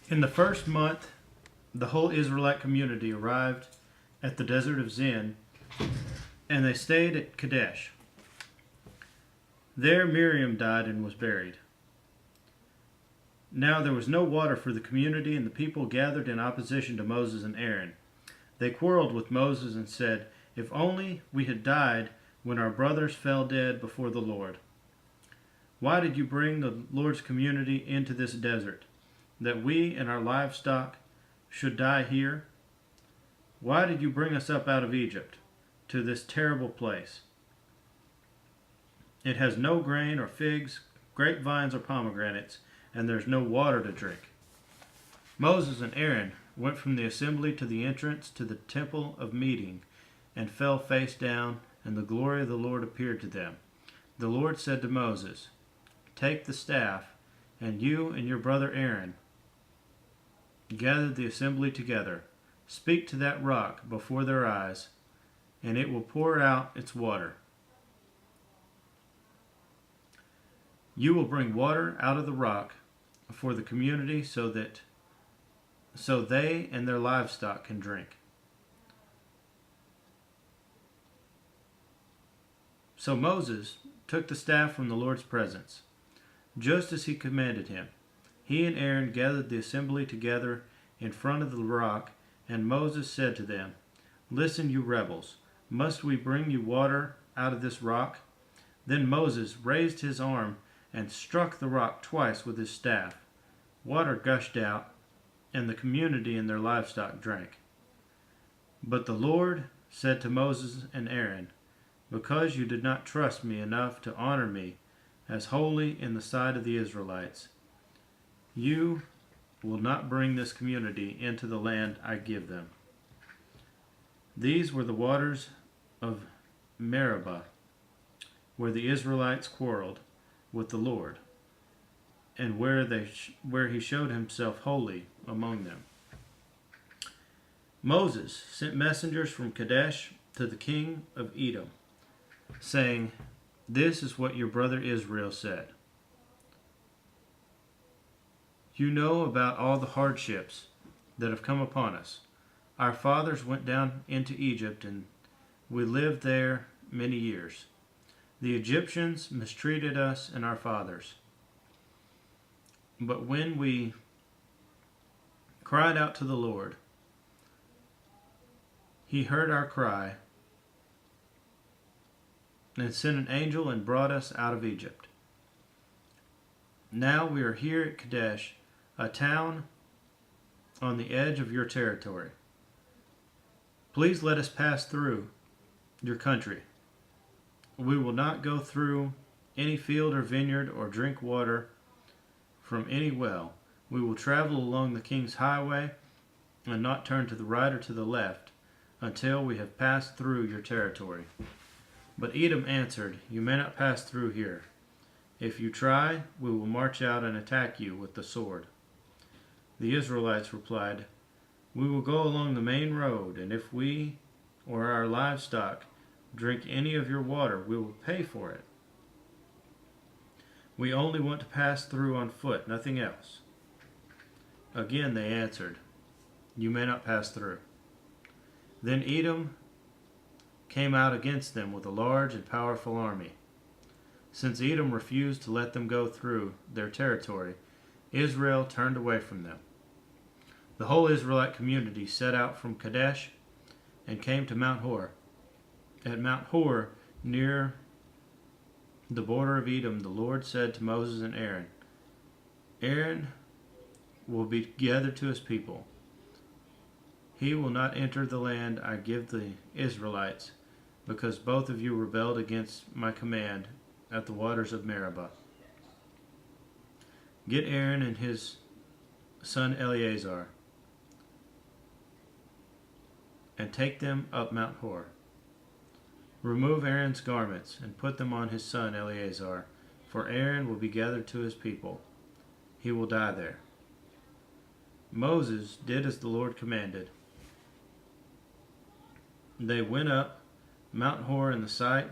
In the first month, the whole Israelite community arrived at the desert of Zin, and they stayed at Kadesh. There Miriam died and was buried. Now there was no water for the community, and the people gathered in opposition to Moses and Aaron. They quarreled with Moses and said, "If only we had died when our brothers fell dead before the Lord. Why did you bring the Lord's community into this desert, that we and our livestock should die here? Why did you bring us up out of Egypt to this terrible place? It has no grain or figs, grapevines or pomegranates, and there's no water to drink." Moses and Aaron went from the assembly to the entrance to the temple of meeting and fell face down, and the glory of the Lord appeared to them. The Lord said to Moses, "Take the staff, and you and your brother Aaron gather the assembly together. Speak to that rock before their eyes, and it will pour out its water. You will bring water out of the rock for the community so they and their livestock can drink." So Moses took the staff from the Lord's presence, just as he commanded him. He and Aaron gathered the assembly together in front of the rock, and Moses said to them, "Listen, you rebels, must we bring you water out of this rock?" Then Moses raised his arm and struck the rock twice with his staff. Water gushed out, and the community and their livestock drank. But the Lord said to Moses and Aaron, "Because you did not trust me enough to honor me as holy in the sight of the Israelites, you will not bring this community into the land I give them." These were the waters of Meribah, where the Israelites quarreled with the Lord, and where he showed himself holy among them. Moses sent messengers from Kadesh to the king of Edom, saying, "This is what your brother Israel said. You know about all the hardships that have come upon us. Our fathers went down into Egypt, and we lived there many years. The Egyptians mistreated us and our fathers. But when we cried out to the Lord, he heard our cry and sent an angel and brought us out of Egypt. Now we are here at Kadesh, a town on the edge of your territory. Please let us pass through your country. We will not go through any field or vineyard or drink water from any well. We will travel along the king's highway and not turn to the right or to the left until we have passed through your territory." But Edom answered, "You may not pass through here. If you try, we will march out and attack you with the sword." The Israelites replied, "We will go along the main road, and if we or our livestock drink any of your water, we will pay for it. We only want to pass through on foot, nothing else." Again they answered, "You may not pass through." Then Edom came out against them with a large and powerful army. Since Edom refused to let them go through their territory, Israel turned away from them. The whole Israelite community set out from Kadesh and came to Mount Hor. At Mount Hor, near the border of Edom, the Lord said to Moses and Aaron, "Aaron will be gathered to his people. He will not enter the land I give the Israelites, because both of you rebelled against my command at the waters of Meribah. Get Aaron and his son Eleazar and take them up Mount Hor. Remove Aaron's garments and put them on his son Eleazar, for Aaron will be gathered to his people. He will die there." Moses did as the Lord commanded. They went up Mount Hor in the sight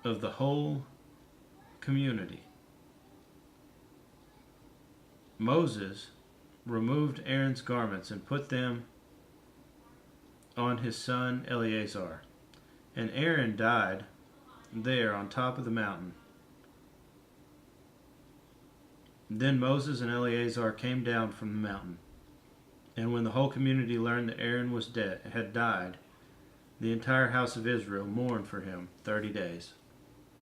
of the whole community. Moses removed Aaron's garments and put them on his son Eleazar. And Aaron died there on top of the mountain. Then Moses and Eleazar came down from the mountain. And when the whole community learned that Aaron had died, the entire house of Israel mourned for him 30 days.